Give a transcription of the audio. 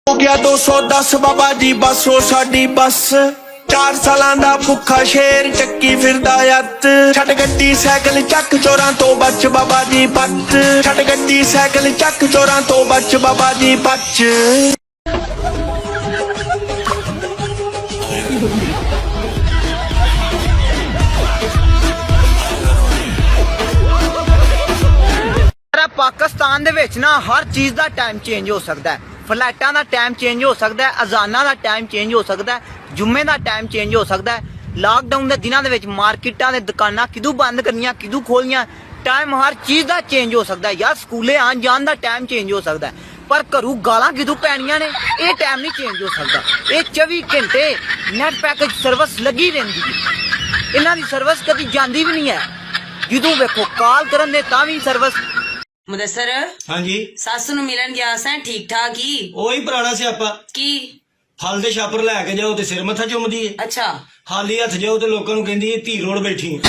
हो गया 210 बाबा जी बस हो साडी बस 4 सालां दा भुखा शेर ਚੱਕੀ ਫਿਰਦਾ ਅੱਤ ਛੱਡ ਗੱਡੀ ਸਾਈਕਲ ਚੱਕ ਚੋਰਾਂ ਤੋਂ ਬਚ ਬਾਬਾ ਜੀ ਬਚ ਛੱਡ ਗੱਡੀ ਸਾਈਕਲ ਚੱਕ ਚੋਰਾਂ ਤੋਂ ਬਚ ਬਾਬਾ ਜੀ ਬਚ पाकिस्तान दे विच ना हर चीज़ दा टाइम चेंज हो सकता है। फ्लाइटां दा टाइम चेंज हो सकता है, अजाना दा टाइम चेंज हो सकता है, जुम्मे दा टाइम चेंज हो सकता है। लॉकडाउन दे दिनां दे विच मार्केटां दे दुकानां किदू बंद करनियां किदू खोलनियां, टाइम हर चीज़ दा चेंज हो सकता है। यार स्कूले आन जान दा टाइम चेंज हो सकता है, पर घरों गालां किदू पैणियां ने ये टाइम नहीं चेंज हो सकता। ये 24 घंटे नैट पैकेज सर्विस लगी रहिंदी है, इन्हां दी सर्विस कदी जांदी भी नहीं है। जदों वेखो कॉल करन दे तां भी सर्विस। मुदस्सर हाँ जी सस नूं मिलन गया सैं ठीक ठाक ही ਉਹੀ ਪੁਰਾਣਾ ਸਿਆਪਾ की ਫਲ ਦੇ ਛਾਪਰ ਲੈ ਕੇ ਜਾਓ ਤੇ ਸਿਰ ਮੱਥਾ ਚੁੰਮਦੀ ਏ अच्छा ਖਾਲੀ ਹੱਥ ਜਾਓ ਤੇ ਲੋਕਾਂ ਨੂੰ ਕਹਿੰਦੀ ਏ ਧੀ ਰੋੜ ਬੈਠੀ ਏ।